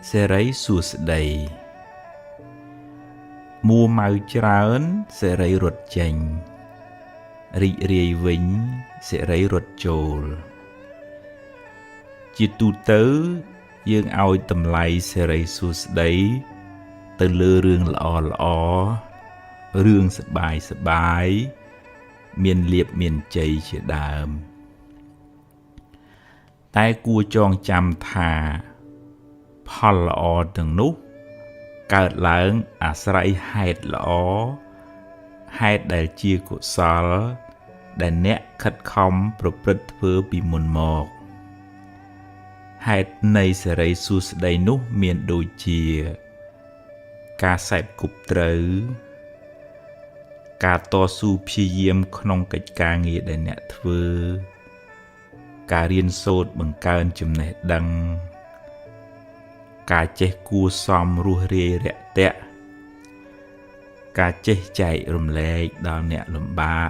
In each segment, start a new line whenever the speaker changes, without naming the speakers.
សេរីសួស្តីមួម៉ៅច្រើនសេរីរត់ចេញរីករាយវិញសេរីរត់ចូលជាទូទៅយើងឲ្យតម្លៃសេរីសួស្តីទៅលើរឿងល្អរឿងសប្បាយមានលៀបមានជ័យជាដើមតែគួរចងចាំថាផលល្អទាំងនោះកើតឡើងអាស្រ័យហេតុល្អហេតុដែលជាកុសលដែលអ្នកខិតខំប្រព្រឹត្តធ្វើពីមុនមកហេតុនៃសេរីសួស្តីនោះមានដូចជាការសេពគប់ត្រូវការតស៊ូព្យាយាមក្នុងកិច្ចការងារដែលអ្នកធ្វើការរៀនសូត្របង្កើនចំណេះដឹងការចេះគួសមរស់រាយរាក់ទាក់ការចេះចែករំលែកដល់អ្នកលំបាក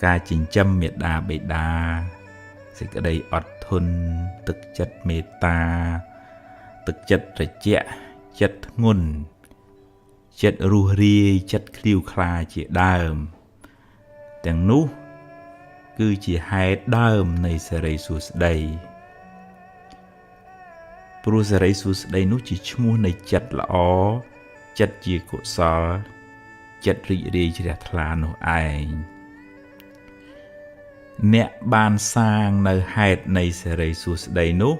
ការចិញ្ចឹមមេត្តាបិតាសេចក្តីអត់ធន់ទឹកចិត្តមេត្តាទឹកចិត្តត្រជាក់ចិត្តធ្ងន់ចិត្តរស់រាយចិត្តឃ្លាវខ្លាជាដើមទាំងនោះគឺជាហេតុដើមនៃសេរីសួស្តីព្រោះសេរីសួស្តីនោះជាឈ្មោះនៃចិត្តល្អចិត្តជាកុសលចិត្តរីករាយជ្រះថ្លានោះឯងអ្នកបានសាងនៅហេតុនៃសេរីសួស្តីនោះ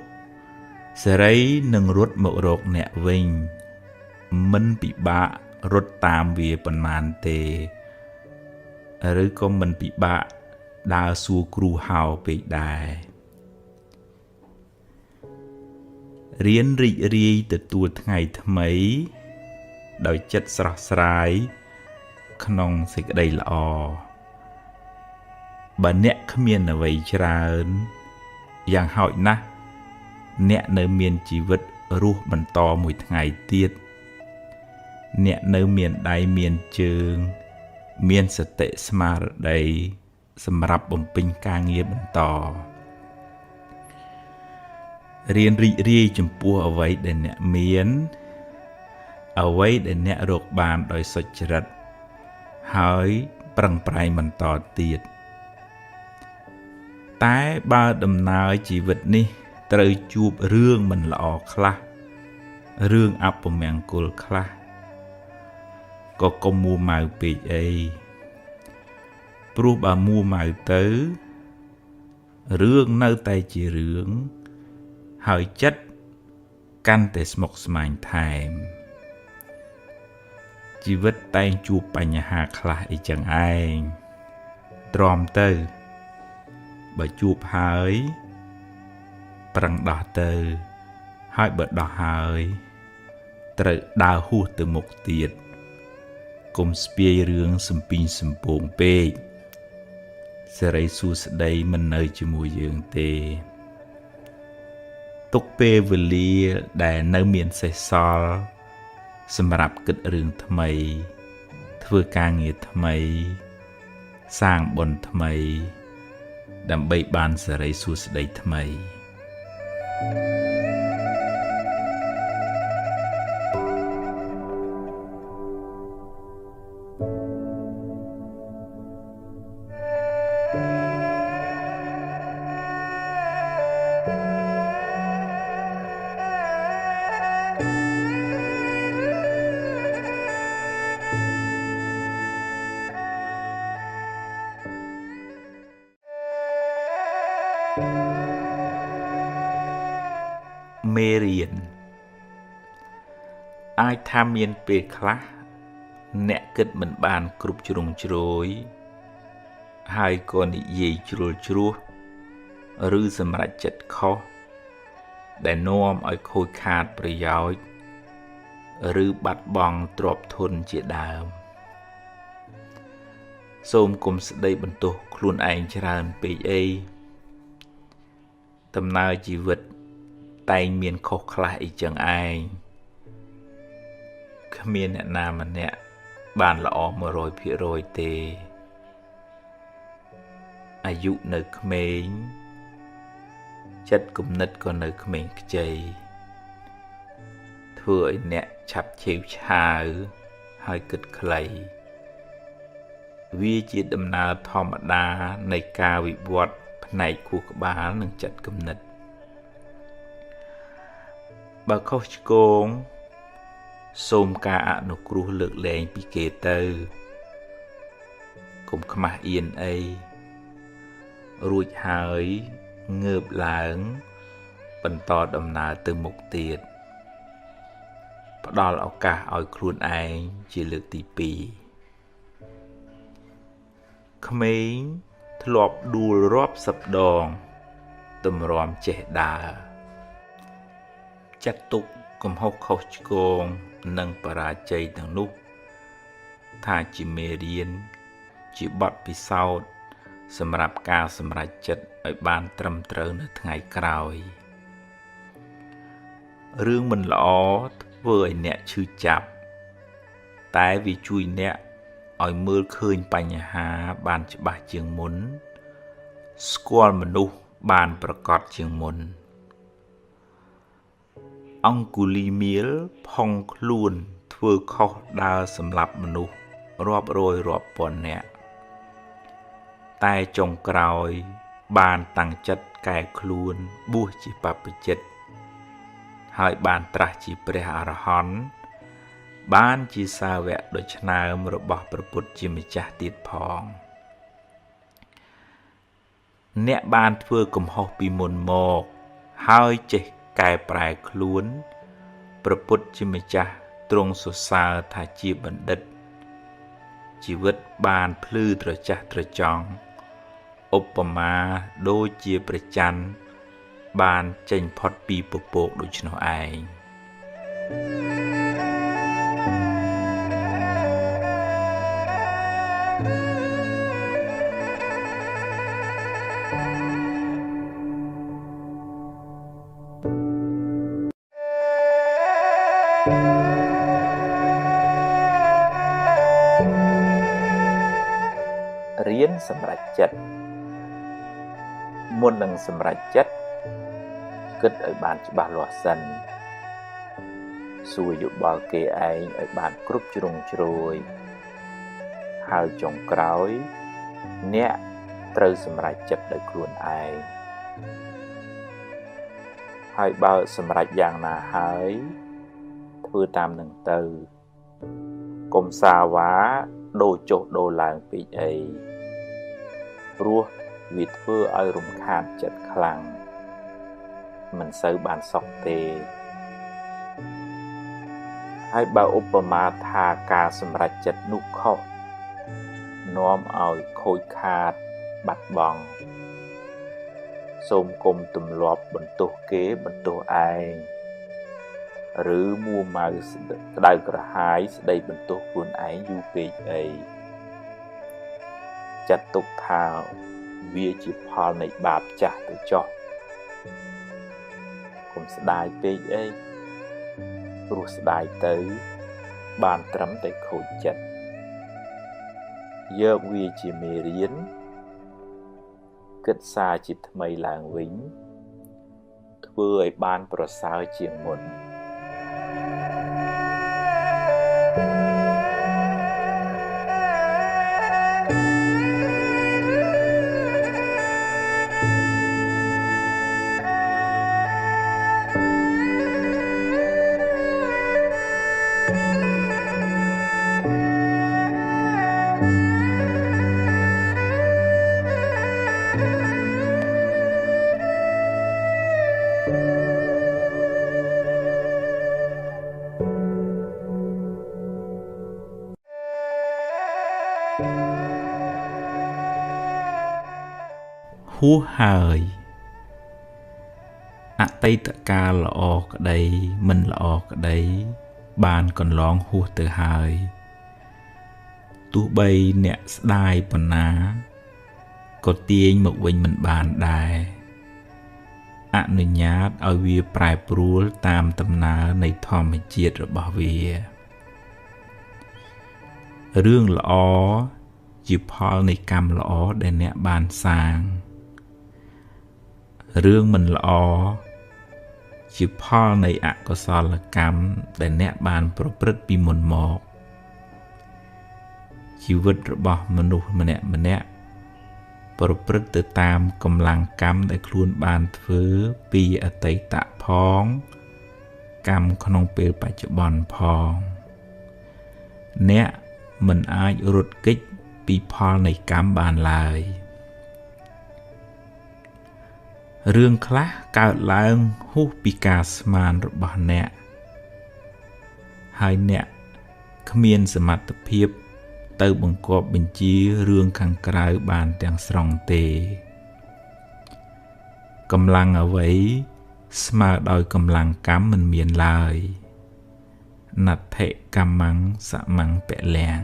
សេរីនឹងរត់មករកអ្នកវិញមិនពិបាករត់តាមវាប៉ុន្មានទេឬក៏មិនពិបាកដើរសួរគ្រូហៅពេកដែររៀនរីករាយទទួលថ្ងៃថ្មីដោយចិត្តស្រស់ស្រាយក្នុងសេចក្តីល្អបើអ្នកគ្មានអ្វីច្រើនយ៉ាងហោចណាស់អ្នកនៅមានជីវិតរស់បន្តមួយថ្ងៃទៀតអ្នកនៅមានដៃមានជើងមានសតិស្មារតីសម្រាប់បំពេញការងារបន្តរៀនរីករាយចំពោះអ្វីដែលអ្នកមានអ្វីដែលអ្នករកបានដោយសុចរិតហើយប្រឹងប្រែងបន្តទៀតតែបើដំណើរជីវិតនេះត្រូវជួបរឿងមិនល្អខ្លះរឿងអពមង្គលខ្លះក៏កុំមួម៉ៅពេកអីព្រោះបើមួម៉ៅទៅរឿងនៅតែជារឿងហើយចិត្តកាន់តែស្មុគស្មាញថែមជីវិតតែងជួបបញ្ហាខ្លះអីចឹងឯងទ្រាំទៅបើជួបហើយប្រឹងដោះទៅហើយបើដោះហើយត្រូវដើរហួសទៅមុខទៀតកុំស្ពាយរឿងសំពីងសំពងពេកសេរីសួស្តីមិននៅជាមួយយើងទេទុកពេលវេលាដែលនៅមានសេសសល់សម្រាប់គិតរឿងថ្មីធ្វើការងារថ្មីសាងបុណ្យថ្មីដើម្បីបានសេរីសួស្តីថ្មីមេរៀនអាចថាមានពេលខ្លះអ្នកគិតមិនបានគ្រប់ជ្រុងជ្រោយហើយក៏និយាយជ្រុលជ្រួសឬសម្រេចចិត្តខុសដែលនាំឲ្យខូចខាតប្រយោជន៍ឬបាត់បង់ទ្រព្យធនជាដើមសូមកុំស្ដីបន្ទោសខ្លួនឯងច្រើនពេកអីដំណើរជីវិតតែងមានខុសខ្លះអីចឹងឯងគ្មានអ្នកណាម្នាក់បានល្អ 100% ទេ អាយុនៅក្មេងចិត្តគំនិតក៏នៅក្មេងខ្ចីធ្វើឲ្យអ្នកឆាប់ឆេវឆាវហើយគិតខ្លីវាជាដំណើរធម្មតានៃការវិវត្តផ្នែកខួរក្បាលនិងចិត្តគំនិតបើខុសឆ្គងសូមការអនុគ្រោះលើកលែងពីគេទៅកុំខ្មាស់អៀនអីរួចហើយងើបឡើងបន្តដំណើរទៅមុខទៀតផ្ដល់ឱកាសឲ្យខ្លួនឯងជាលើកទី2ក្មេងធ្លាប់ដួលរាប់សិបដងទម្រាំចេះដើរចាត់ទុកកំហុសខុសឆ្គងនិងបរាជ័យទាំងនោះថាជាមេរៀនជាបទពិសោធន៍សម្រាប់ការសម្រេចចិត្តឲ្យបានត្រឹមត្រូវនៅថ្ងៃក្រោយរឿងមិនល្អធ្វើឲ្យអ្នកឈឺចាប់តែវាជួយអ្នកឲ្យមើលឃើញបញ្ហាបានច្បាស់ជាងមុនស្គាល់មនុស្សបានប្រកបជាងមុនអង្គុលីមៀលផុងខ្លួនធ្វើខុសដើរសម្លាប់មនុស្សរាប់រយរាប់ពាន់នាក់តែចុងក្រោយបានតាំងចិត្តកែខ្លួនបួសជាបព្វជិតហើយបានត្រាស់ជាព្រះអរហន្តបានជាសាវកដ៏ឆ្នើមរបស់ព្រះពុទ្ធជាម្ចាស់ទៀតផងអ្នកបានធ្វើកំហុសពីមុនមកហើយចេះកែប្រែខ្លួនព្រះពុទ្ធជាម្ចាស់ទ្រង់សរសើរថាជាបណ្ឌិតជីវិតបានភ្លឺត្រចះត្រចង់ឧបមាដូចជាព្រះច័ន្ទបានចេញផុតពីពពកដូច្នោះឯងរៀនសម្រេចចិត្តមុននឹងសម្រេចចិត្តគិតឲ្យបានច្បាស់លាស់សិនសួរយោបល់គេឯងឲ្យបានគ្រប់ជ្រុងជ្រោយហើយចុងក្រោយអ្នកត្រូវសម្រេចចិត្តដោយខ្លួនឯងហើយបើសម្រេចយ៉ាងណាហើយធ្វើតាមនឹងទៅកុំសាវ៉ាដូរចុះដូរឡើងពេកអីព្រោះវាធ្វើឲ្យរំខានចិត្តខ្លាំងមិនសូវបានសុខទេហើយបើឧបមាថាការសម្រេចចិត្តនោះខុសនាំឲ្យខូចខាតបាត់បង់សូមគុំទម្លាប់បន្ទោសគេបន្ទោសឯងឬមួម៉ៅក្តៅក្រហាយស្ដីបន្ទោសខ្លួនឯងយូរពេកអីចាត់ទុកថាវាជាផលនៃបាបចាស់ទៅចុះកុំស្ដាយពេកអីព្រោះស្ដាយទៅបានត្រឹមតែខូចចិត្តយកវាជាមេរៀនគិតសារជាថ្មីឡើងវិញធ្វើឲ្យបានប្រសើរជាងមុនហួសហើយអតីតកាលល្អក្តីមិនល្អក្តីបានកន្លងហួសទៅហើយទោះបីអ្នកស្ដាយប៉ុណ្ណាក៏ទាញមកវិញមិនបានដែរអនុញ្ញាតឲ្យវាប្រែប្រួលតាមដំណើរនៃធម្មជាតិរបស់វារឿងល្អ ជាផលនៃកម្មល្អដែលអ្នកបានសាងរឿងមិនល្អជាផលនៃអកុសលកម្មដែលអ្នកបានប្រព្រឹត្តពីមុនមកជីវិតរបស់មនុស្សម្នាក់ប្រព្រឹត្តទៅតាមកម្លាំងកម្មដែលខ្លួនបានធ្វើពីអតីតផងកម្មក្នុងពេលបច្ចុប្បន្នផងអ្នកមិនអាចរត់គេចពីផលនៃកម្មបានឡើយរឿងខ្លះកើតឡើងហួសពីការស្មានរបស់អ្នកហើយអ្នកគ្មានសមត្ថភាពទៅបង្គាប់បញ្ជារឿងខាងក្រៅបានទាំងស្រុងទេកម្លាំងអ្វីស្មើដោយកម្លាំងកម្មមិនមានឡើយណដ្ឋិកម្មੰសមੰពលំ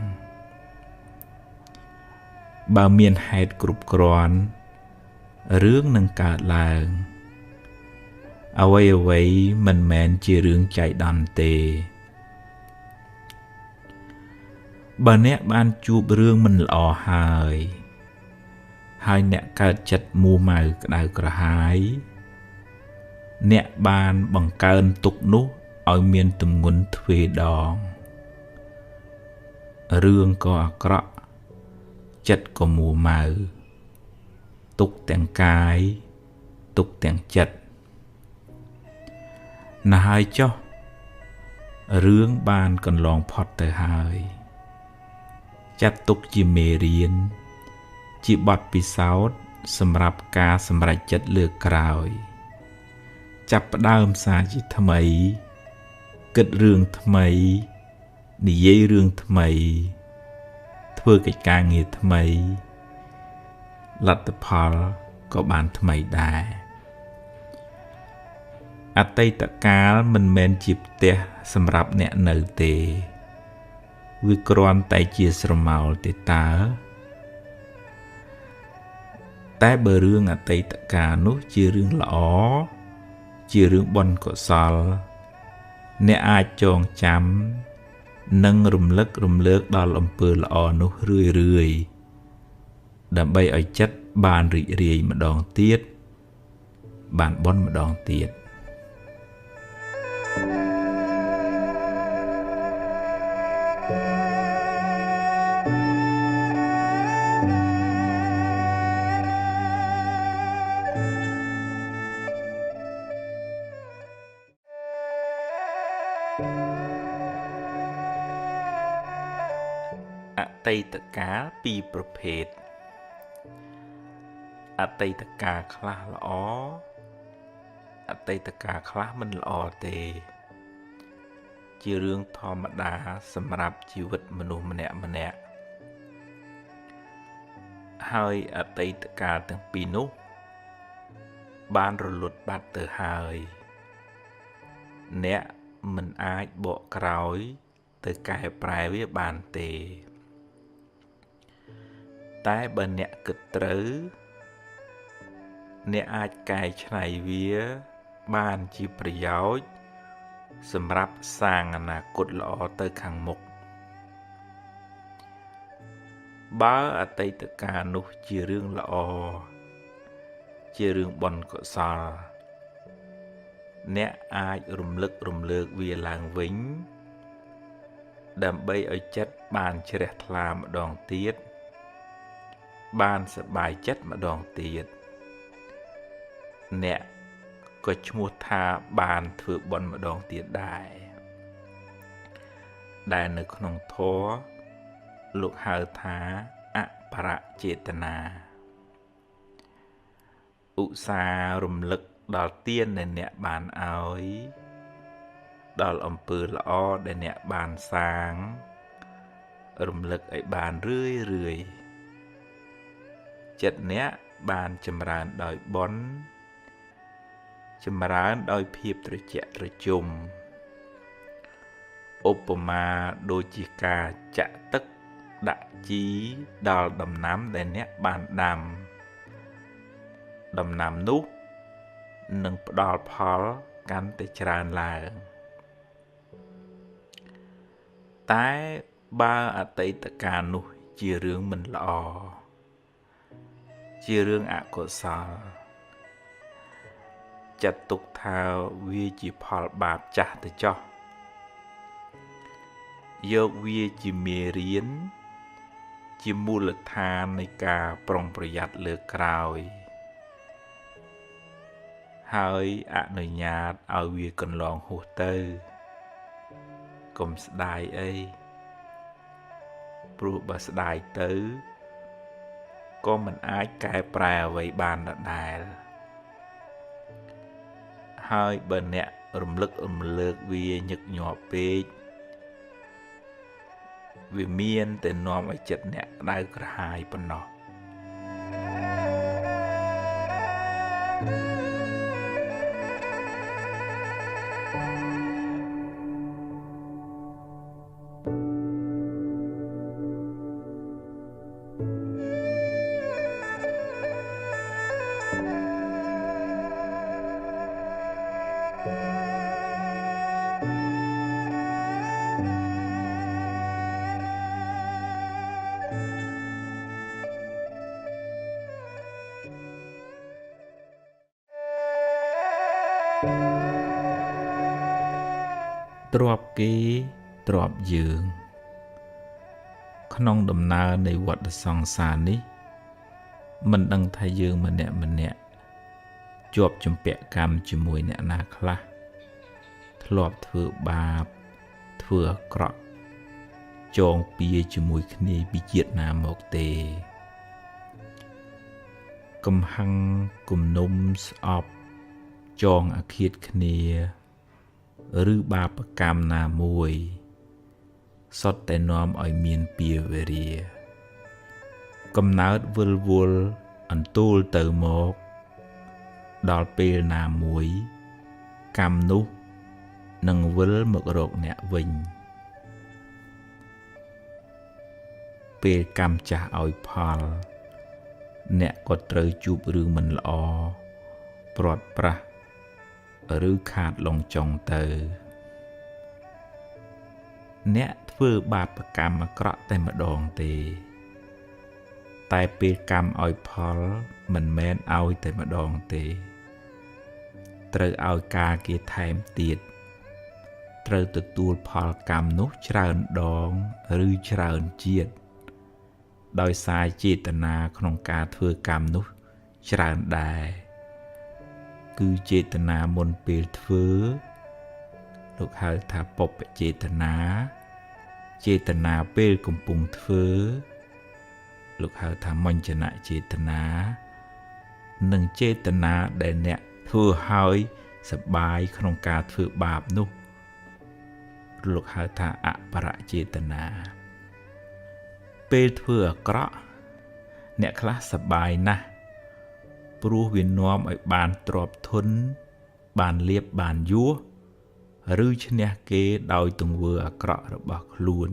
បើមានហេតុគ្រប់គ្រាន់រឿងនឹងកើតឡើងអ្វីមិនមែនជារឿងចៃដន្យទេបើអ្នកបានជួបរឿងមិនល្អហើយអ្នកកើតចិត្តមូម៉ៅក្តៅក្រហាយអ្នកបានបង្កើនទុក្ខនោះឲ្យមានទម្ងន់ទ្វេដងរឿងក៏អាក្រក់ចិត្តក៏មូម៉ៅទុក្ខទាំងកាយទុក្ខទាំងចិត្តណាស់ហើយចុះរឿងបានកន្លងផុតទៅហើយចាត់ទុកជាមេរៀនជាបទពិសោធន៍សម្រាប់ការសម្រេចចិត្តលើកក្រោយចាប់ផ្ដើមសារជាថ្មីគិតរឿងថ្មីនិយាយរឿងថ្មីធ្វើកិច្ចការងារថ្មីលទ្ធផលក៏បានថ្មីដែរអតីតកាលមិនមែនជាផ្ទះសម្រាប់អ្នកនៅទេវាគ្រាន់តែជាស្រមោលទេតើតែបើរឿងអតីតកាលនោះជារឿងល្អជារឿងបុណ្យកុសលអ្នកអាចចងចាំនិងរំលឹករំលើកដល់អំពើល្អនោះរឿយដើម្បីឲ្យចិត្តបានរីករាយម្ដងទៀតបានបុណ្យម្ដងទៀតអតីតកាលពីរប្រភេទអតីតកាលខ្លះល្អអតីតកាលខ្លះមិនល្អទេជារឿងធម្មតាសម្រាប់ជីវិតមនុស្សម្នាក់ហើយអតីតកាលទាំងពីរនោះបានរលត់បាត់ទៅហើយអ្នកមិនអាចបកក្រោយទៅកែប្រែវាបានទេតែបើអ្នកគិតត្រូវអ្នកអាចកែច្នៃវាបានជាប្រយោជន៍សម្រាប់សាងអនាគតល្អទៅខាងមុខបើអតីតកាលនោះជារឿងល្អជារឿងបុណ្យកុសលអ្នកអាចរំលឹករំលើកវាឡើងវិញដើម្បីឲ្យចិត្តបានជ្រះថ្លាម្ដងទៀតបានសប្បាយចិត្តម្ដងទៀតអ្នកក៏ឈ្មោះថាបានធ្វើបុណ្យម្ដងទៀតដែរដែលនៅក្នុងធម៌លោកហៅថាអបរចេតនាឧស្សាហ៍រំលឹកដល់ទានដែលអ្នកបានឲ្យដល់អំពើល្អដែលអ្នកបានសាងរំលឹកឲ្យបានរឿយចិត្តអ្នកបានចម្រើនដោយបុណ្យចម្រើនដោយភាពត្រជាក់ត្រជុំឧបមាដូចជាការចាក់ទឹកដាក់ជីដល់ដំណាំដែលអ្នកបានដាំដំណាំនោះនឹងផ្ដល់ផលកាន់តែច្រើនឡើងតែបើអតីតកាលនោះ ជារឿងមិនល្អជារឿងអកុសលចាត់ទុកថាវាជាផលបាបចាស់ទៅចោះយកវាជាមេរៀនជាមូលដ្ឋាននៃការប្រុងប្រយ័ត្នលើក្រោយហើយអនុញ្ញាតឲ្យវាកន្លងហួសទៅកុំស្ដាយអីព្រោះបើស្ដាយទៅក៏មិនអាចកែប្រែអ្វីបានដដែលហើយបើអ្នករំលឹករំលើកវាញឹកញាប់ពេកវាមានតែនាំឲ្យចិត្តអ្នកក្តៅក្រហាយប៉ុណ្ណោះទ្រព្យគេទ្រព្យយើងក្នុងដំណើរនៃវដ្តសង្សារនេះមិនដឹងថាយើងម្នាក់ជាប់ជំពាក់កម្មជាមួយអ្នកណាខ្លះធ្លាប់ធ្វើបាបធ្វើអាក្រក់ចងពៀជាមួយគ្នាពីជាតិណាមកទេកំហឹងគំនុំស្អប់ចងអាឃាតគ្នាឬបាបកម្មណាមួយសុទ្ធតែនាំឲ្យមានពៀវេរាកំណើតវិលវល់អន្ទូលទៅមកដល់ពេលណាមួយកម្មនោះនឹងវិលមករកអ្នកវិញពេលកម្មចាស់ឲ្យផលអ្នកក៏ត្រូវជួបរឿងមិនល្អព្រាត់ប្រាសឬខាតលងចុងទៅអ្នកធ្វើបាបកម្មអាក្រក់តែម្ដងទេតែពេលកម្មឲ្យផលមិនមែនឲ្យតែម្ដងទេត្រូវឲ្យការគេថែមទៀតត្រូវទទួលផលកម្មនោះច្រើនដងឬច្រើនជាតិដោយសារចេតនាក្នុងការធ្វើកម្មនោះច្រើនដែរគឺចេតនាមុនពេលធ្វើលោកហៅថាបុព្វចេតនាចេតនាពេលកំពុងធ្វើលោកហៅថាមញ្ញនចេតនានិងចេតនាដែលអ្នកធ្វើឲ្យសប្បាយក្នុងការធ្វើបាបនោះលោកហៅថាអបរចេតនាពេលធ្វើអាក្រក់អ្នកខ្លះសប្បាយណាស់ព្រោះវានាំឲ្យបានទ្រព្យធនបានលៀបបានយសឬឈ្នះគេដោយទង្វើអាក្រក់របស់ខ្លួន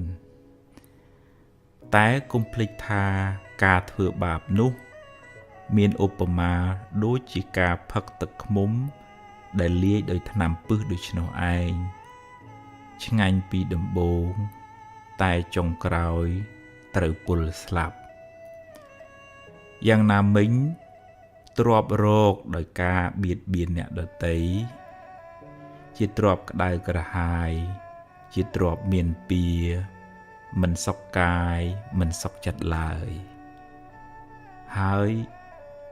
តែកុំភ្លេចថាការធ្វើបាបនោះមានឧបមាដូចជាការផឹកទឹកឃ្មុំដែលលាយដោយថ្នាំពិសដូច្នោះឯងឆ្ងាញ់ពីដំបូងតែចុងក្រោយត្រូវពុលស្លាប់យ៉ាងណាមិញទ្រព្យរកដោយការបៀតបៀនអ្នកដទៃជាទ្រព្យក្តៅក្រហាយជាទ្រព្យមានពៀមិនសុខកាយមិនសុខចិត្តឡើយហើយ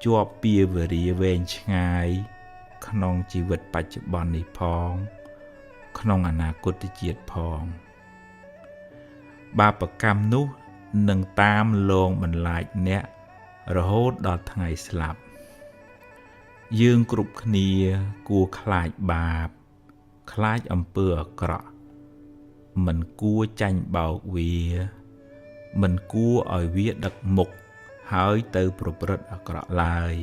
ជាប់ពៀវរាវែងឆ្ងាយក្នុងជីវិតបច្ចុប្បន្ននេះផងក្នុងអនាគតជាតិផងបាបកម្មនោះនឹងតាមលងបន្លាចអ្នករហូតដល់ថ្ងៃស្លាប់យើងគ្រប់គ្នាគួរខ្លាចបាបខ្លាចអំពើអាក្រក់មិនគួរចាញ់បោកវាមិនគួរឲ្យវាដឹកមុខហើយទៅប្រព្រឹត្តអាក្រក់ឡើយ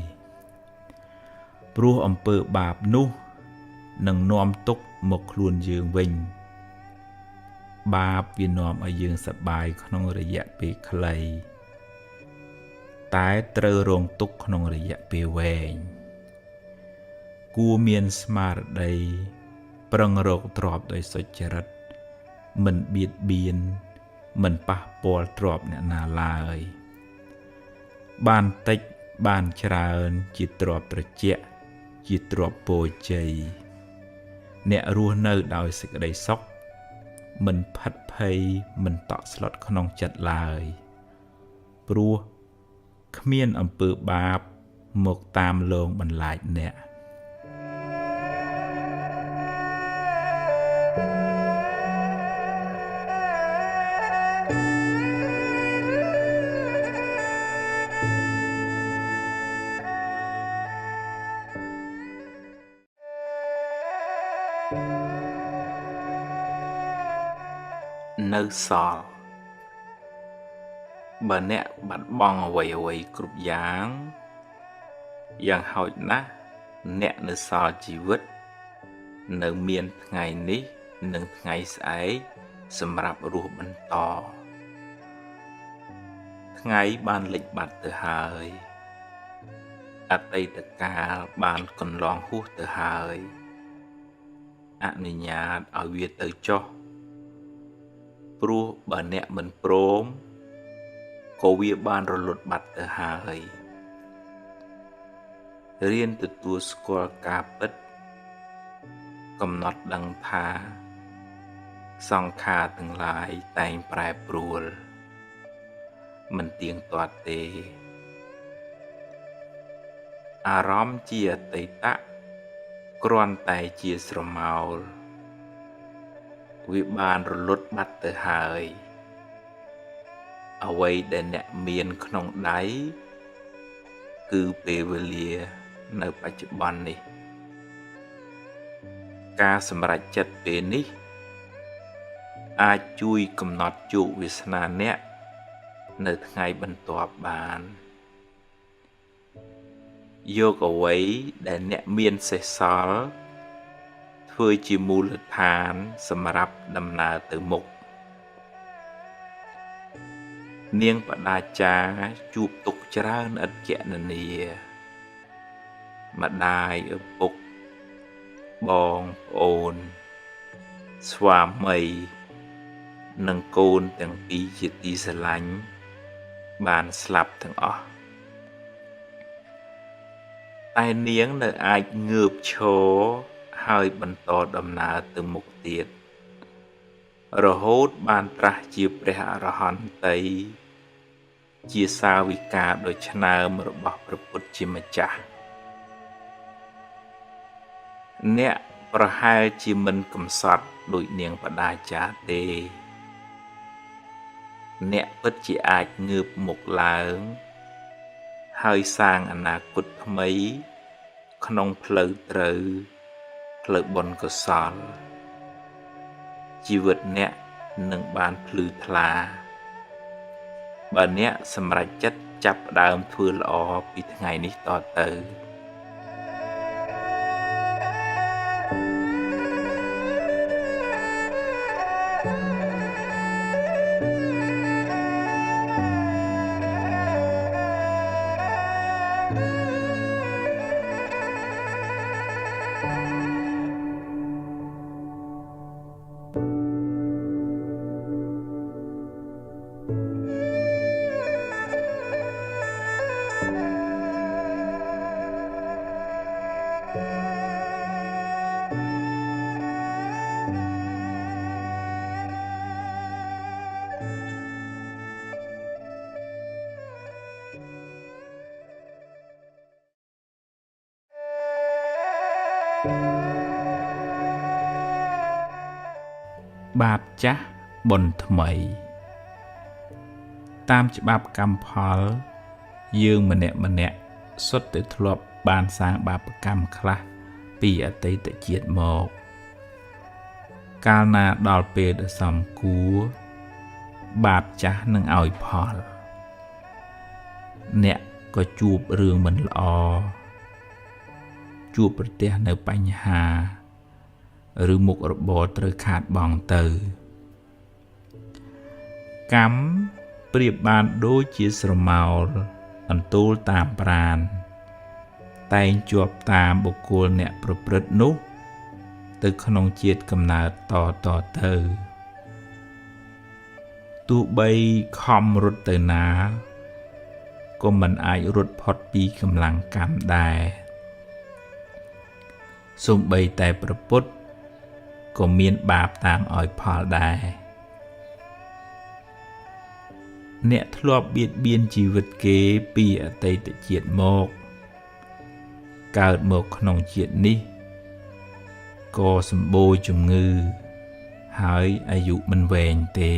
ព្រោះអំពើបាបនោះនឹងនាំទុក្ខមកខ្លួនយើងវិញបាបវានាំឲ្យយើងសប្បាយក្នុងរយៈពេលខ្លីតែត្រូវរងទុក្ខក្នុងរយៈពេលវែងគួរមានស្មារតីប្រឹងរកទ្រព្យដោយសុចរិតមិនបៀតបៀន មិនប៉ះពាល់ទ្រព្យអ្នកណាឡើយបានតិចបានច្រើនជាទ្រព្យត្រជាក់ជាទ្រព្យពរជ័យអ្នករស់នៅដោយសេចក្តីសុខមិនផិតភ័យមិនតក់ស្លុតក្នុងចិត្តឡើយព្រោះគ្មានអំពើបាបមកតាមលងបន្លាចអ្នកនៅសល់បើអ្នកបាត់បង់អ្វីគ្រប់យ៉ាងហោចណាស់អ្នកនៅសល់ជីវិតនៅមានថ្ងៃនេះនិងថ្ងៃស្អែកសម្រាប់រស់បន្តថ្ងៃបានលិចបាត់ទៅហើយអតីតកាលបានកន្លងហួសទៅហើយអនុញ្ញាតឲ្យវាទៅចុះព្រោះបើអ្នកមិនព្រមក៏វាបានរលត់បាត់ទៅហើយរៀនទទួលស្គាល់ការពិតកំណត់ដឹងថាសង្ខារទាំងឡាយតែងប្រែប្រួលមិនទៀងទាត់ទេអារម្មណ៍ជាអតីតគ្រាន់តែជាស្រមោលវាបានរលត់បាត់ទៅហើយអ្វីដែលអ្នកមានក្នុងដៃគឺពេលវេលានៅបច្ចុប្បន្ននេះការសម្រេចចិត្តពេលនេះអាចជួយកំណត់ជោគវាសនាអ្នកនៅថ្ងៃបន្ទាប់បានយកអ្វីដែលអ្នកមានសេសសល់ធ្វើជាមូលដ្ឋានសម្រាប់ដំណើរទៅមុខនាងបដាចាជួបទុកច្រើនឥតគណនាម្ដាយឪពុកបងប្អូនស្វាមីនិងកូនទាំងពីរជាទីស្រឡាញ់បានស្លាប់ទាំងអស់តែនាងនៅអាចងើបឈរហើយបន្តដំណើរទៅមុខទៀតរហូតបានត្រាស់ជាព្រះអរហន្តីជាសាវិកាដ៏ឆ្នើមរបស់ព្រះពុទ្ធជាម្ចាស់អ្នកប្រហែលជាមិនកំសត់ដូចនាងបដាចាទេអ្នកពិតជាអាចងើបមុខឡើងហើយសាងអនាគតថ្មីក្នុងផ្លូវត្រូវផ្លូវបុណ្យកុសលជីវិតអ្នកនឹងបានភ្លឺថ្លាបើអ្នកសម្រេចចិត្តចាប់ផ្ដើមធ្វើល្អពីថ្ងៃនេះតទៅបាបចាស់បុណ្យថ្មីតាមច្បាប់កម្មផលយើងម្នាក់សុទ្ធតែធ្លាប់បានសាងបាបកម្មខ្លះពីអតីតជាតិមកកាលណាដល់ពេលដែលសមគួរបាបចាស់នឹងឲ្យផលអ្នកក៏ជួបរឿងមិនល្អជួបប្រទះនៅបញ្ហាឬមុខរបរត្រូវខាតបង់ទៅកម្មប្រៀបបានដូចជាស្រមោលអន្ទូលតាមប្រាណតែងជាប់តាមបុគ្គលអ្នកប្រព្រឹត្តនោះទៅក្នុងជាតិកំណើតតទៅ ទោះបីខំរត់ទៅណាក៏មិនអាចរត់ផុតពីកម្លាំងកម្មដែរសូម្បីតែព្រះពុទ្ធក៏មានបាបតាមឲ្យផលដែរអ្នកធ្លាប់បៀតបៀនជីវិតគេពីអតីតជាតិមកកើតមកក្នុងជាតិនេះក៏សម្បូរជំងឺហើយអាយុមិនវែងទេ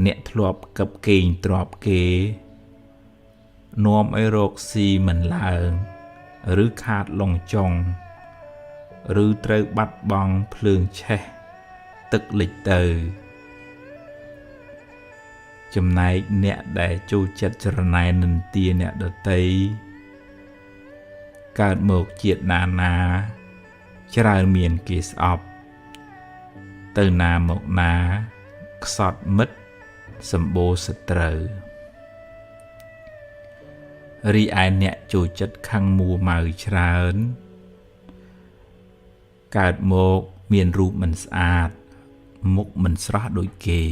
អ្នកធ្លាប់កឹបកេងទ្រព្យគេនាំឲ្យរកស៊ីមិនឡើងឬខាតលងចុងឬត្រូវបាត់បង់ភ្លើងឆេះទឹកលិចទៅចំណែកអ្នកដែលចូលចិត្តចរណែននិន្ទាអ្នកដទៃកើតមកជាតិណាច្រើនមានគេស្អប់ទៅណាមកណាខ្សត់មិត្តសម្បូរសត្រូវរីឯអ្នកចូលចិត្តខឹងមួម៉ៅច្រើនកើតមកមានរូបមិនស្អាតមុខមិនស្រស់ដូចគេ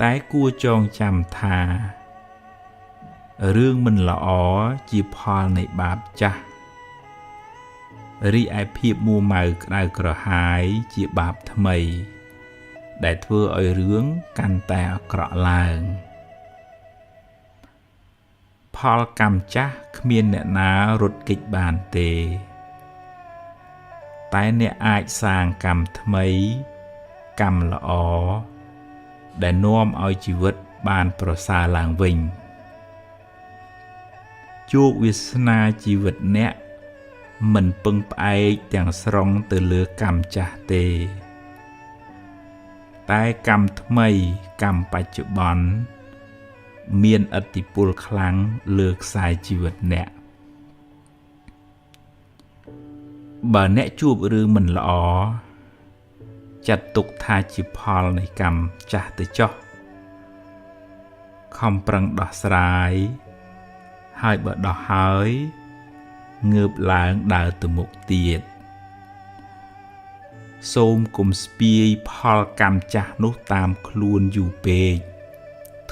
តែគួរចងចាំថារឿងមិនល្អជាផលនៃបាបចាស់រីឯភាពមួម៉ៅក្តៅក្រហាយជាបាបថ្មីដែលធ្វើឲ្យរឿងកាន់តែអាក្រក់ឡើងផលកម្មចាស់គ្មានអ្នកណារត់គេចបានទេតែអ្នកអាចសាងកម្មថ្មីកម្មល្អដែលនាំឲ្យជីវិតបានប្រសើរឡើងវិញជោគវាសនាជីវិតអ្នកមិនពឹងផ្អែកទាំងស្រុងទៅលើកម្មចាស់ទេតែកម្មថ្មីកម្មបច្ចុប្បន្នមានឥទ្ធិពលខ្លាំងលើខ្សែជីវិតអ្នកបើអ្នកជួបរឿងមិនល្អចាត់ទុកថាជាផលនៃកម្មចាស់ទៅចុះខំប្រឹងដោះស្រាយហើយបើដោះហើយងើបឡើងដើរទៅមុខទៀតសូមកុំស្ពាយផលកម្មចាស់នោះតាមខ្លួនយូរពេក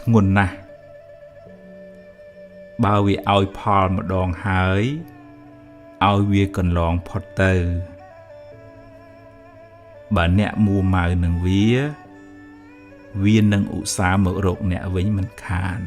ធ្ងន់ណាស់បើវាឲ្យផលម្ដងហើយឲ្យវាកន្លងផុតទៅបើអ្នកមួម៉ៅនឹងវានឹងឧស្សាហ៍មករកអ្នកវិញមិនខាន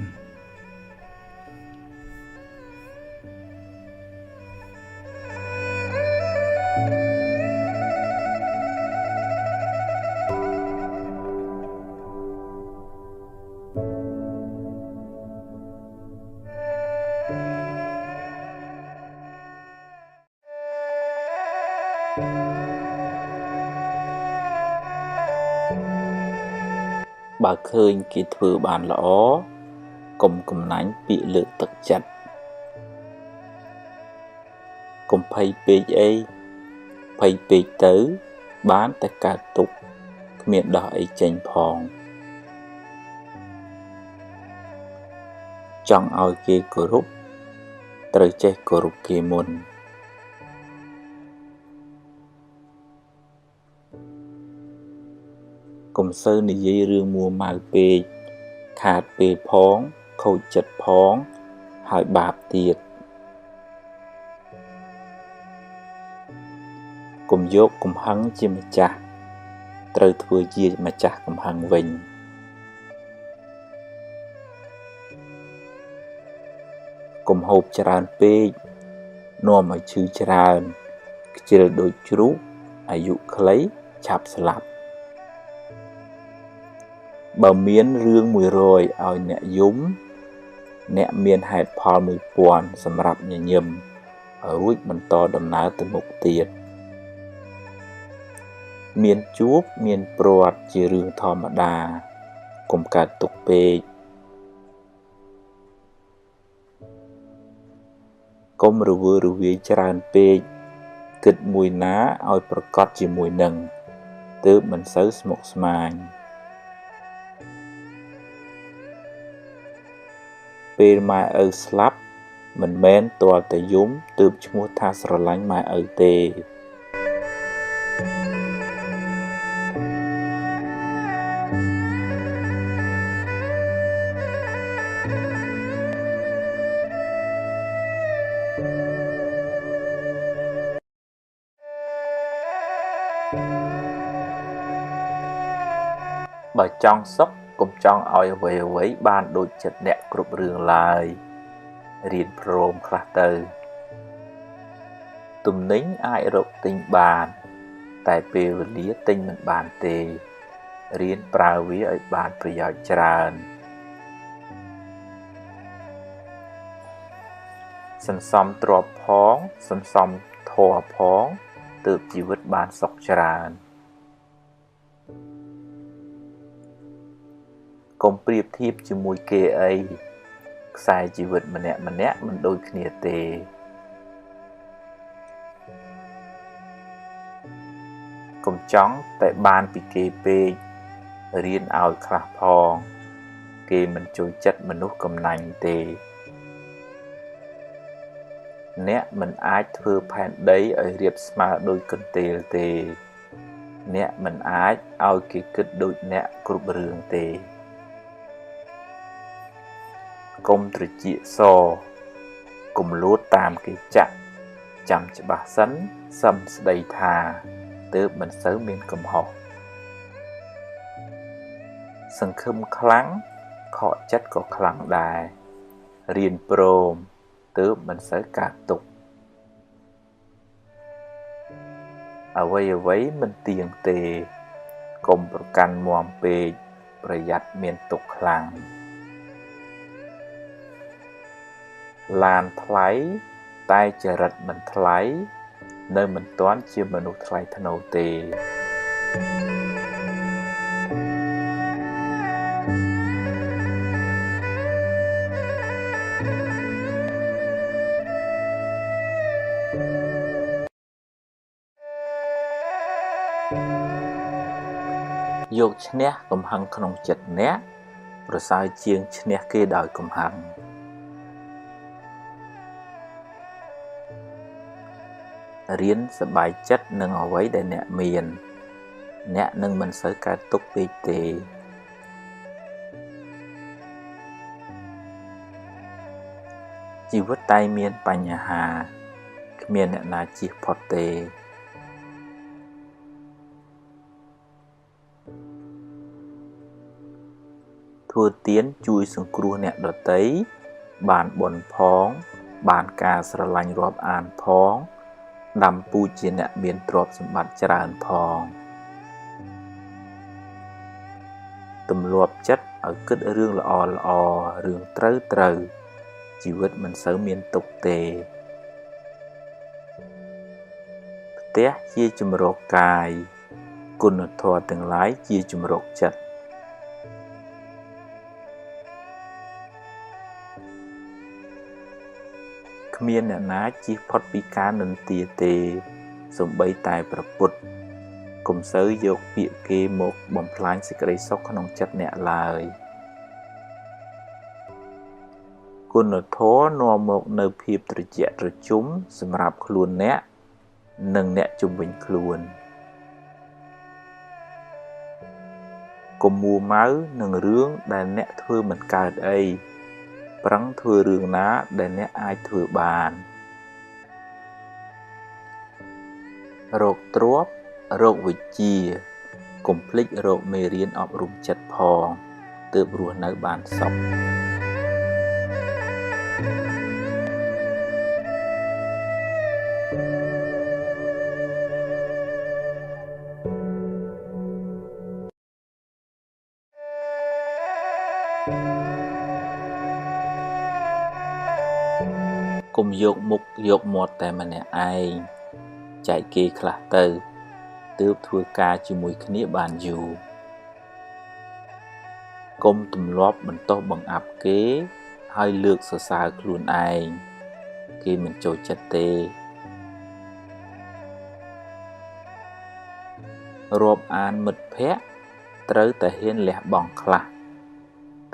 បើឃើញគេធ្វើបានល្អកុំកំណាញ់ពាក្យលើកទឹកចិត្តកុំភ័យពេកអីភ័យពេកទៅបានតែកើតទុក្ខគ្មានដោះអីចេញផងចង់ឲ្យគេគោរពត្រូវចេះគោរពគេមុនកុំសូវនិយាយរឿងមួម៉ៅពេកខាតពេលផងខូចចិត្តផងហើយបាបទៀតកុំយកកំហឹងជាម្ចាស់ត្រូវធ្វើជាម្ចាស់កំហឹងវិញកុំហូបច្រើនពេកនាំឲ្យឈឺច្រើនខ្ជិលដូចជ្រូកអាយុខ្លីឆាប់ស្លាប់បើមានរឿង100ឲ្យអ្នកយំអ្នកមានហេតុផល1000សម្រាប់ញញឹមរួចបន្តដំណើរទៅមុខទៀតមានជួបមានព្រាត់ជារឿងធម្មតាកុំកើតទុក្ខពេកកុំរវើរវាយច្រើនពេកគិតមួយណាឲ្យប្រកបជាមួយនឹងទើបមិនសូវស្មុគស្មាញពេលម៉ែឪស្លាប់មិនមែនទាល់តែយំទើបឈ្មោះថាស្រឡាញ់ម៉ែឪទេ បើចង់សុខកុំចង់ឲ្យអ្វីបានដូចចិត្តអ្នកគ្រប់រឿងឡើយរៀនព្រមខ្លះទៅទំនិញអាចរកទិញបានតែពេលវេលាទិញមិនបានទេរៀនប្រើវាឲ្យបានប្រយោជន៍ច្រើនសន្សំទ្រព្យផងសន្សំធម៌ផងទើបជីវិតបានសុខច្រើនកុំប្រៀបធៀបជាមួយគេអីខ្សែជីវិតម្នាក់មិនដូចគ្នាទេកុំចង់តែបានពីគេពេករៀនឲ្យខ្លះផងគេមិនចូលចិត្តមនុស្សកំណាញ់ទេអ្នកមិនអាចធ្វើផែនដីឲ្យរាបស្មើដូចកន្ទេលទេអ្នកមិនអាចឲ្យគេគិតដូចអ្នកគ្រប់រឿងទេកុំត្រចៀកសកុំលួតតាមគេចាក់ចាំច្បាស់សិនសឹមស្ដីថាទើបមិនសូវមានកំហុសសង្ឃឹមខ្លាំងខកចិត្តក៏ខ្លាំងដែររៀនព្រមទើបមិនសូវកើតទុក្ខអ្វីមិនទៀងទេកុំប្រកាន់មាំពេកប្រយ័ត្នមានទុក្ខខ្លាំងឡានថ្លៃតែចរិតមិនថ្លៃនៅមិនទាន់ជាមនុស្សថ្លៃថ្នូរទេយកឈ្នះកំហឹងក្នុងចិត្តអ្នកប្រសើរជាងឈ្នះគេដោយកំហឹងរៀនសប្បាយចិត្តនឹងអ្វីដែលអ្នកមានអ្នកនឹងមិនសូវកើតទុក្ខពេកទេជីវិតតែមានបញ្ហាគ្មានអ្នកណាជៀសផុតទេធ្វើទានជួយសង្គ្រោះអ្នកដទៃបានបុណ្យផងបានការស្រឡាញ់រាប់អានផងដាំពូជជាអ្នកមានទ្រព្យសម្បត្តិច្រើនផងទម្លាប់ចិត្តឲ្យគិតរឿងល្អរឿងត្រូវជីវិតមិនសូវមានទុក្ខទេផ្ទះជាជំរកកាយគុណធម៌ទាំងឡាយជាជំរកចិត្តគ្មានអ្នកណាជៀសផុតពីការនិន្ទាទេសូម្បីតែព្រះពុទ្ធកុំសូវយកពាក្យគេមកបំផ្លាញសេចក្តីសុខក្នុងចិត្តអ្នកឡើយគុណធម៌នាំមកនៅភាពត្រជាក់ត្រជុំសម្រាប់ខ្លួនអ្នកនិងអ្នកជុំវិញខ្លួនកុំមួម៉ៅនឹងរឿងដែលអ្នកធ្វើមិនកើតអីប្រឹងធ្វើរឿងណាដែលអ្នកអាចធ្វើបានរកទ្រព្យរកវិជ្ជាកុំភ្លេចរកមេរៀនអប់រំចិត្តផងទើបរស់នៅបានសុខកុំយកមុខយកមាត់តែម្នាក់ឯងចែកគេខ្លះទៅទើបធ្វើការជាមួយគ្នាបានយូរកុំទម្លាប់បន្តបង្អាប់គេហើយលើកសរសើរខ្លួនឯងគេមិនចូលចិត្តទេរាប់អានមិត្តភក្តិត្រូវតែហ៊ានលះបង់ខ្លះ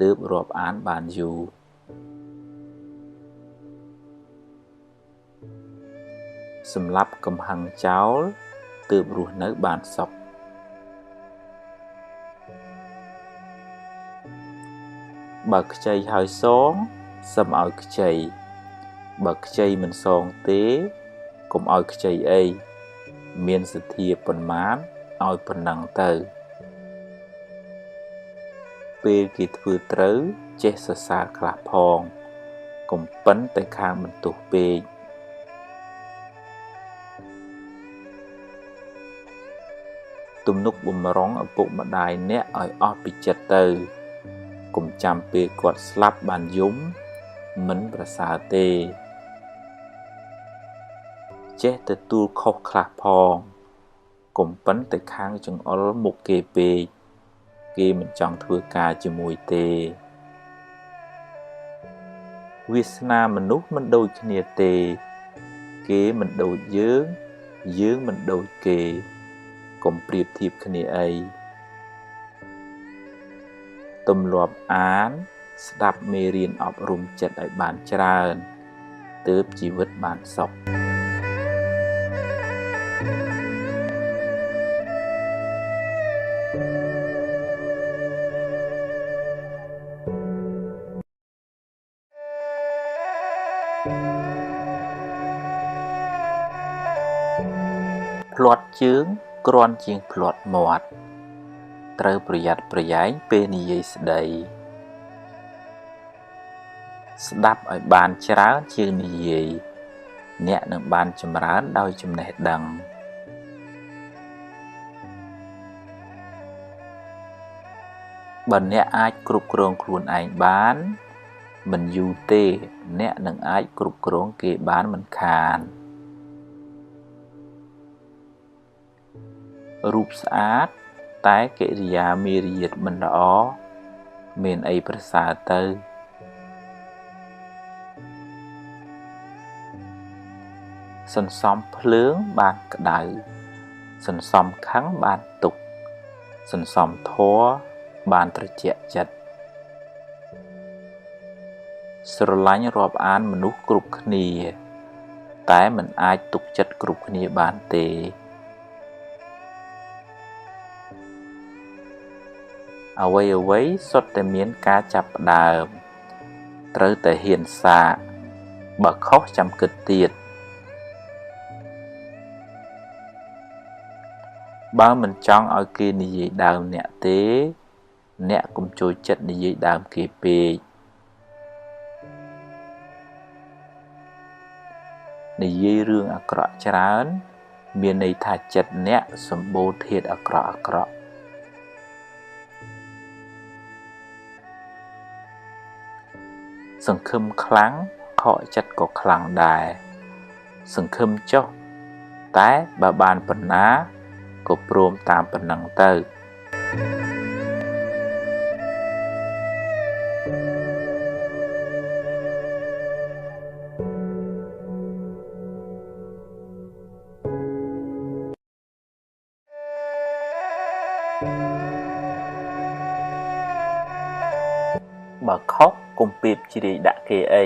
ទើបរាប់អានបានយូរសម្រាប់កំហឹងចោលទើបរស់នៅបានសុខបើខ្ចីហើយសងសឹមឲ្យខ្ចីបើខ្ចីមិនសងទេកុំឲ្យខ្ចីអីមានសទ្ធាប៉ុន្មានឲ្យប៉ុណ្ណឹងទៅ ពេលគេធ្វើត្រូវចេះសរសើរខ្លះផងកុំប៉ិនតែខាងបន្ទោសពេកទំនុកបំរុងឪពុកម្ដាយអ្នកឲ្យអស់ពីចិត្តទៅកុំចាំពេលគាត់ស្លាប់បានយំមិនប្រសើរទេចេះទទួលខុសខ្លះផងកុំប៉ិនតែខាងចង្អុលមុខគេពេកគេមិនចង់ធ្វើការជាមួយទេវាសនាមនុស្សមិនដូចគ្នាទេគេមិនដូចយើងយើងមិនដូចគេកុំប្រៀបធៀបគ្នាអីទម្លាប់អានស្ដាប់មេរៀនអប់រំចិត្តឲ្យបានច្រើនទើបជីវិតបានសុខភ្លាត់ជើងគ្រាន់ជាងភ្លាត់មាត់ត្រូវប្រយ័ត្នប្រយែងពេលនិយាយស្ដីស្ដាប់ឲ្យបានច្រើនជាងនិយាយអ្នកនឹងបានចម្រើនដោយចំណេះដឹងបើអ្នកអាចគ្រប់គ្រងខ្លួនឯងបានមិនយូរទេអ្នកនឹងអាចគ្រប់គ្រងគេបានមិនខានរូបស្អាតតែកិរិយាមារយាទមិនល្អមានអីប្រសើរទៅសន្សំភ្លើងបានក្តៅសន្សំខឹងបានទុក្ខសន្សំធម៌បានត្រជាក់ចិត្តស្រឡាញ់រាប់អានមនុស្សគ្រប់គ្នាតែមិនអាចទុកចិត្តគ្រប់គ្នាបានទេអ្វីសុទ្ធតែមានការចាប់ផ្ដើមត្រូវតែហ៊ានសាកបើខុសចាំគិតទៀតបើមិនចង់ឲ្យគេនិយាយដើមអ្នកទេអ្នកកុំចូលចិត្តនិយាយដើមគេពេកនិយាយរឿងអាក្រក់ច្រើនមានន័យថាចិត្តអ្នកសម្បូរធាតុអាក្រក់សង្ឃឹមខ្លាំងខកចិត្តក៏ខ្លាំងដែរសង្ឃឹមចុះតែបើបានប៉ុណ្ណាក៏ព្រមតាមប៉ុណ្ណឹងទៅបើខុសកុំពីបជ្រាយដាក់គេអី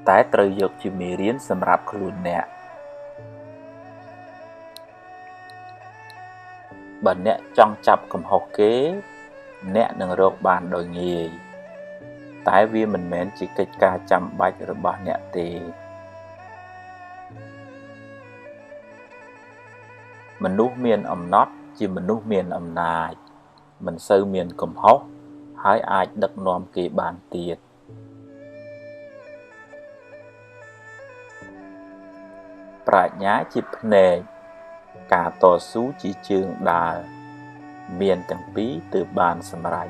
តែត្រូវយកជាមេរៀនសម្រាប់ខ្លួនអ្នកបើអ្នកចង់ចាប់កំហុសគេអ្នកនឹងរកបានដោយងាយតែវាមិនមែនជាកិច្ចការចាំបាច់របស់អ្នកទេមនុស្សមានអំណត់ជាមនុស្សមានអំណាចមិនសូវមានកំហុសហើយអាចដឹកនាំគេបានទៀតប្រាជ្ញាជាភ្នែកការតស៊ូជាជើងដើរមានទាំងពីរទើបបានសម្រេច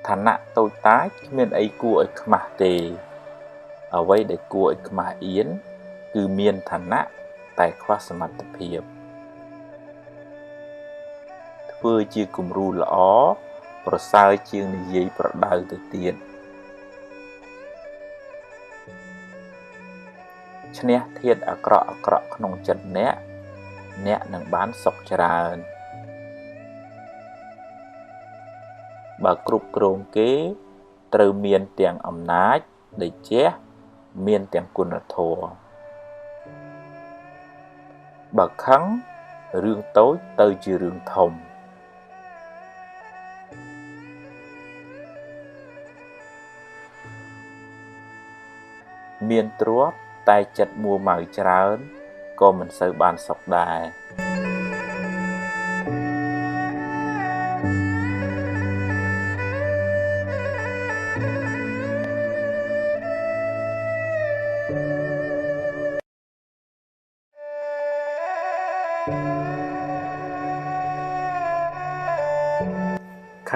ឋានៈតូចតាចគ្មានអីគួរឲ្យខ្មាស់ទេអ្វីដែលគួរឲ្យខ្មាស់អៀនគឺមានឋានៈតែខ្វះសមត្ថភាពធ្វើជាគំរូល្អប្រសើរជាងនិយាយប្រដៅទៅទៀតឈ្នះធាតុអាក្រក់ក្នុងចិត្តអ្នកនឹងបានសុខច្រើនបើគ្រប់គ្រងគេត្រូវមានទាំងអំណាចតេជះមានទាំងគុណធម៌បើខឹងរឿងតូចទៅជារឿងធំមានទ្រព្យតែចិត្តមួម៉ៅច្រើនក៏មិនសូវបានសុខដែរ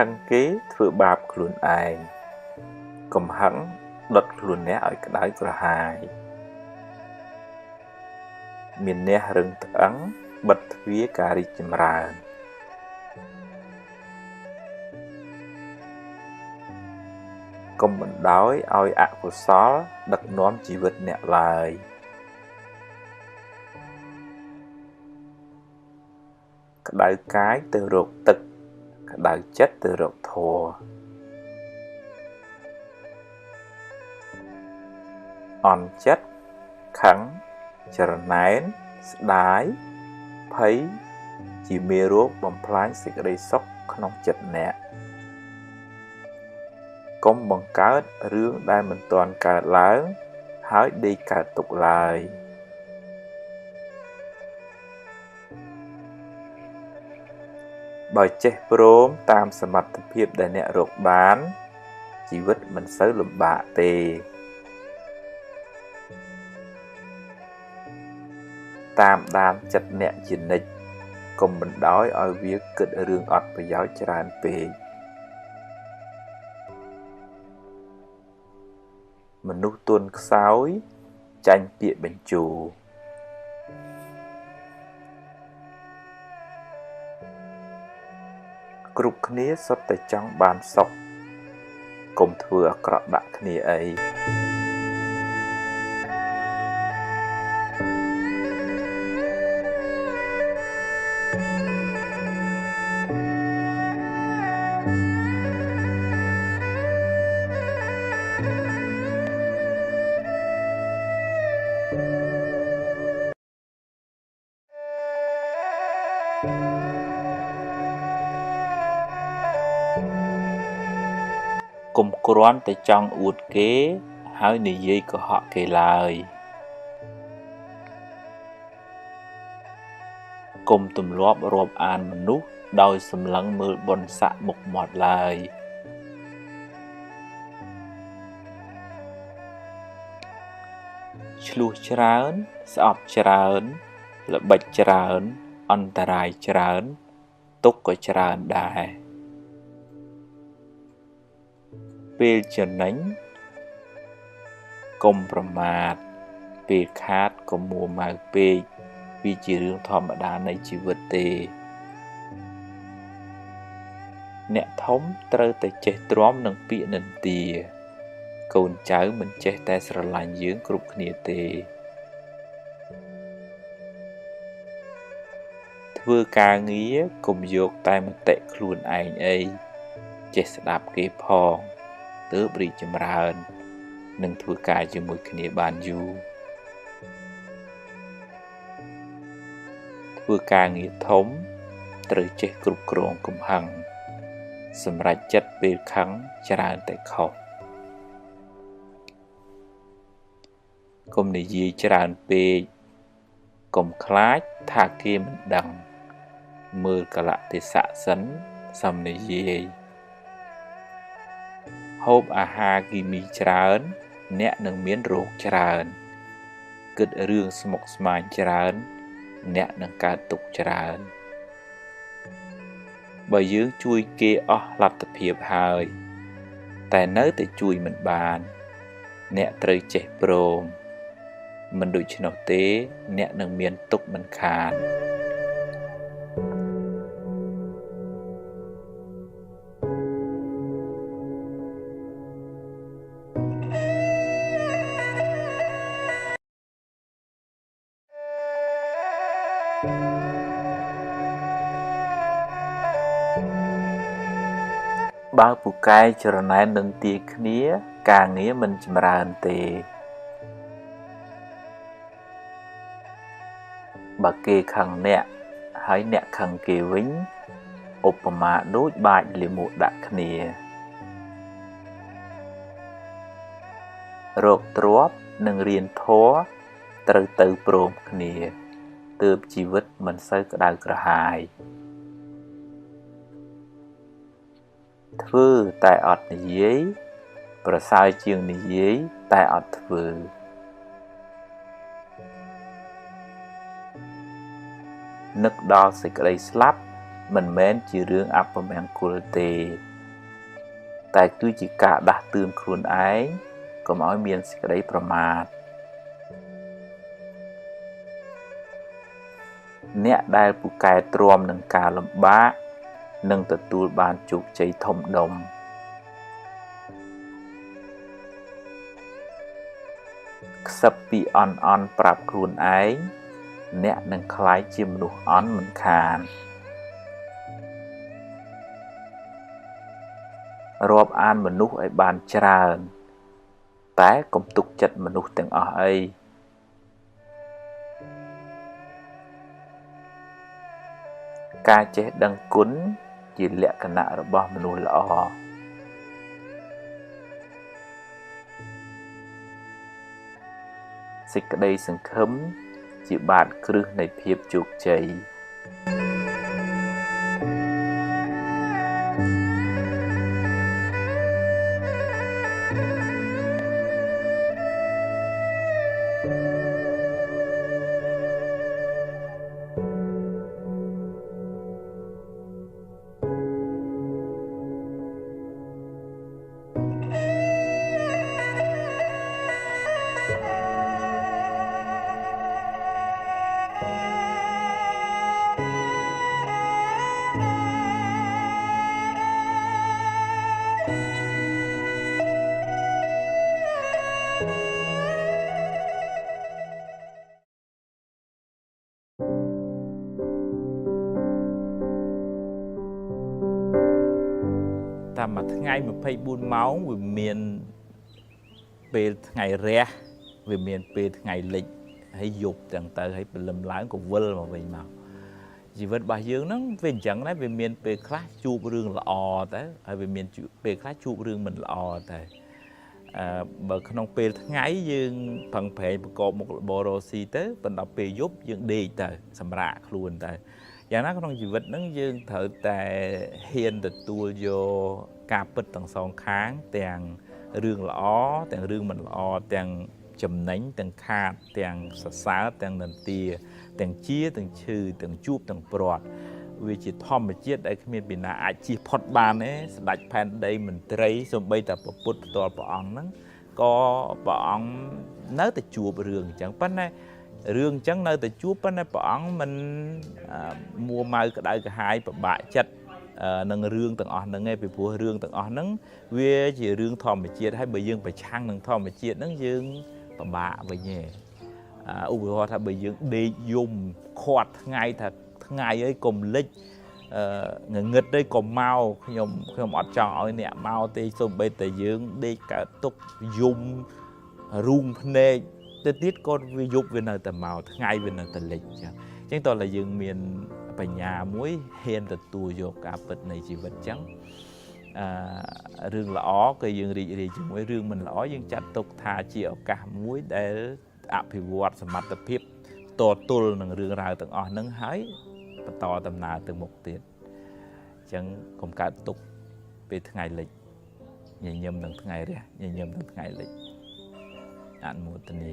ខឹងគេធ្វើបាបខ្លួនឯងកំហឹងដុតខ្លួនអ្នកឲ្យក្តៅក្រហាយមានអ្នករឹងត្អឹងបិទទ្វារការរីកចម្រើនកុំបណ្ដោយឲ្យអកុសលដឹកនាំជីវិតអ្នកឡើយក្តៅកាយទៅរកទឹកក្តៅចិត្តទៅរកធម៌អន់ចិត្តខឹងច្រណែនស្ដាយភ័យជាមេរោគបំផ្លាញសេចក្តីសុខក្នុងចិត្តអ្នកកុំបង្កើតរឿងដែលមិនទាន់កើតឡើងហើយដេកកើតទុកឡើយបើចេះព្រមតាមសមត្ថភាពដែលអ្នករកបានជីវិតមិនសូវលំបាកទេតាមដានចិត្តអ្នកជានិច្ចកុំបណ្ដោយឲ្យវាគិតរឿងអត់ប្រយោជន៍ច្រើនពេកមនុស្សទន់ខ្សោយចាញ់ពាក្យបញ្ជោគ្រប់គ្នាសុទ្ធតែចង់បានសុខកុំធ្វើអាក្រក់ដាក់គ្នាអីកុំគ្រាន់តែចង់អួតគេហើយនិយាយកុហកគេឡើយកុំទម្លាប់រាប់អានមនុស្សដោយសម្លឹងមើលបុណ្យស័ក្តិមុខមាត់ឡើយឆ្លោះច្រើនស្អប់ច្រើនល្បិចច្រើនអន្តរាយច្រើនទុក្ខក៏ច្រើនដែរពេលចំណេញកុំប្រមាទពេលខាតកុំមួម៉ៅពេកវាជារឿងធម្មតានៃជីវិតទេអ្នកធំត្រូវតែចេះទ្រាំនឹងពាក្យនិន្ទាកូនចៅមិនចេះតែស្រឡាញ់យើងគ្រប់គ្នាទេធ្វើការងារកុំយកតែមតិខ្លួនឯងអីចេះស្ដាប់គេផងទើបរីកចម្រើននិងធ្វើការជាមួយគ្នាបានយូរធ្វើការងារធំត្រូវចេះគ្រប់គ្រងកំហឹងសម្រេចចិត្តពេលខឹងច្រើនតែខុសកុំនិយាយច្រើនពេកកុំខ្លាចថាគេមិនដឹងមើលកលៈទេសៈសិនសំនិយាយហូបអាហារគីមីច្រើនអ្នកនឹងមានរោគច្រើនគិតរឿងស្មុគស្មាញច្រើនអ្នកនឹងកើតទុក្ខច្រើនបើយើងជួយគេអស់លទ្ធភាពហើយតែនៅតែជួយមិនបានអ្នកត្រូវចេះព្រមមិនដូច្នោះទេអ្នកនឹងមានទុក្ខមិនខានបើពូកែច្រណែននឹងទាគ្នាការងារមិនចម្រើនទេបើគេខឹងអ្នកហើយអ្នកខឹងគេវិញឧបមាដូចបាចលាមកដាក់គ្នារកទ្រព្យនិងរៀនធម៌ត្រូវទៅព្រមគ្នាទើបជីវិតមិនសូវក្តៅក្រហាយធ្វើតែអត់និយាយប្រសើរជាងនិយាយតែអត់ធ្វើនឹកដល់សេចក្តីស្លាប់ មិនមែនជារឿងអពមង្គលទេតែគឺជាការដាស់តឿនខ្លួនឯងកុំឲ្យមានសេចក្តីប្រមាទអ្នកដែលពូកែទ្រាំនឹងការលំបាកនឹងទទួលបានជោគជ័យធំដុំខ្សឹបពីអន់ប្រាប់ខ្លួនឯងអ្នកនឹងក្លាយជាមនុស្សអន់មិនខានរាប់អានមនុស្សឲ្យបានច្រើនតែកុំទុកចិត្តមនុស្សទាំងអស់អីការចេះដឹងគុណជាលក្ខណៈរបស់មនុស្សល្អសេចក្តីសង្ឃឹមជាបាតគ្រឹះនៃភាពជោគជ័យតាមមួយថ្ងៃ24ម៉ោងវាមានពេលថ្ងៃរះវាមានពេលថ្ងៃលិចហើយយប់ទាំងទៅហើយព្រលឹមឡើងក៏វិលមកវិញមកជីវិតរបស់យើងហ្នឹងវាអញ្ចឹងដែរវាមានពេលខ្លះជួបរឿងល្អទៅហើយវាមានពេលខ្លះជួបរឿងមិនល្អទៅបើក្នុងពេលថ្ងៃយើងផឹងប្រែងប្រកបមុខរបររកស៊ីទៅបន្ទាប់ពេលយប់យើងដេកទៅសម្រាកខ្លួនទៅយ៉ាងណាក្នុងជីវិតហ្នឹងយើងត្រូវតែហ៊ានទទួលយកការពិតទាំងសងខាងទាំងរឿងល្អទាំងរឿងមិនល្អទាំងចំណេញទាំងខាតទាំងសរសើរទាំងនន្ទាទាំងជាទាំងឈឺទាំងជួបទាំងព្រាត់វាជាធម្មជាតិដែលគ្មានពីណាអាចជៀសផុតបានទេស្ដេចផែនដីមន្ត្រីសូម្បីតែពុទ្ធផ្ទាល់ព្រះអង្គហ្នឹងក៏ព្រះអង្គនៅតែជួបរឿងអញ្ចឹងប៉ុន្តែរឿងអញ្ចឹងនៅតែជួបប៉ុន្តែព្រះអង្គមិនមួម៉ៅក្តៅក្រហាយពិបាកចិត្តនឹងរឿងទាំងអស់ហ្នឹងឯងពីព្រោះរឿងទាំងអស់ហ្នឹងវាជារឿងធម្មជាតិហើយបើយើងប្រឆាំងនឹងធម្មជាតិហ្នឹងយើងពិបាកវិញឯងឧទាហរណ៍ថាបើយើងដេកយំខាត់ថ្ងៃថាថ្ងៃអីកុំលិចងងឹតទេកុំមកខ្ញុំអត់ចង់ឲ្យអ្នកមកទេសូម្បីតែយើងដេកកើតទុកយំរូងភ្នែកទៅទៀតក៏វាយប់វានៅតែមកថ្ងៃវានៅតែលិចចឹងអញ្ចឹងតើតែយើងមានបញ្ញាមួយហ៊ានទទួលយកការពិតនៃជីវិតចឹងរឿងល្អក៏យើងរីករាយជាមួយរឿងមិនល្អយើងចាត់ទុកថាជាឱកាសមួយដែលអភិវឌ្ឍសមត្ថភាពតទល់នឹងរឿងរ៉ាវទាំងអស់ហ្នឹងហើយបន្តដំណើរទៅមុខទៀតអញ្ចឹងកុំកើតទុកពេលថ្ងៃលិចញញឹមនឹងថ្ងៃរះញញឹមនឹងថ្ងៃលិចអនុមោទនា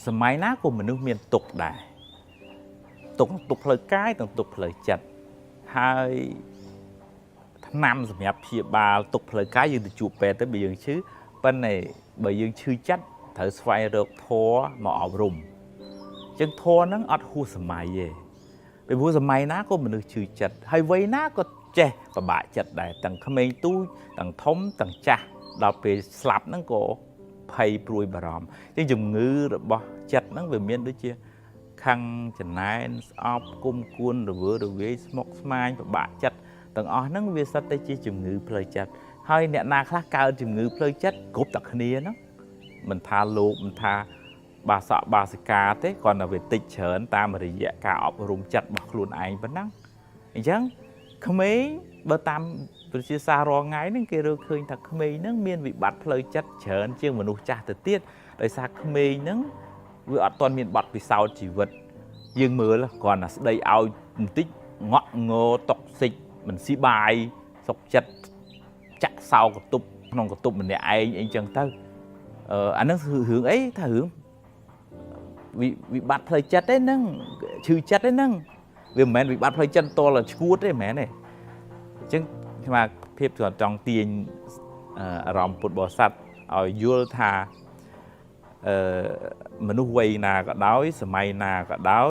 សម័យណាក៏មនុស្សមានទុក្ខដែរទុក្ខផ្លូវកាយនិងទុក្ខផ្លូវចិត្តហើយថ្នាំសម្រាប់ព្យាបាលទុក្ខផ្លូវកាយយើងទៅជួបពេទ្យទៅបើយើងឈឺប៉ុន្តែបើយើងឈឺចិត្តត្រូវស្វែងរកធម៌មកអប់រំអញ្ចឹងធម៌ហ្នឹងអត់ហួសសម័យទេពីព្រោះសម័យណាក៏មនុស្សឈឺចិត្តហើយវ័យណាក៏ចេះពិបាកចិត្តដែរទាំងក្មេងទូចទាំងធំទាំងចាស់ដល់ពេលស្លាប់ហ្នឹងក៏ភ័យព្រួយបារម្ភអញ្ចឹងជំងឺរបស់ចិត្តហ្នឹងវាមានដូចជាខឹងចំណែនស្អប់គុំគួនរវើរវាយស្មុគស្មាញពិបាកចិត្តទាំងអស់ហ្នឹងវាសិតតែជាជំងឺផ្លូវចិត្តហើយអ្នកណាខ្លះកើតជំងឺផ្លូវចិត្តគ្រប់តែគ្នាហ្នឹងមិនថាលោកមិនថាបាសកបាសិកាទេគ្រាន់តែវាតិចច្រើនតាមរយៈការអប់រំចិត្តរបស់ខ្លួនឯងប៉ុណ្ណឹងអញ្ចឹងក្មេងបើតាមប្រជាសាស្ត្ររាល់ថ្ងៃហ្នឹងគេរកឃើញថាក្មេងហ្នឹងមានវិបត្តិផ្លូវចិត្តច្រើនជាងមនុស្សចាស់ទៅទៀតដោយសារក្មេងហ្នឹងវាអត់ទាន់មានបទពិសោធន៍ជីវិត dương mưa là còn là đây ao tích ngọt ngô toxic mình xí bài sọc chặt chặt sau cái tụp nòng cái tụp mình để anh chẳng tới anh nó hướng ấy thà hướng bị bắt hơi chặt đấy nâng trừ chặt đấy nâng vì mẹ bị bắt hơi chân to là chuột đấy mẹ này chứ mà phép chọn trong tiền ròm bột bò sắt ở vua thà mình nuôi nà cả đói sờ mày nà cả đói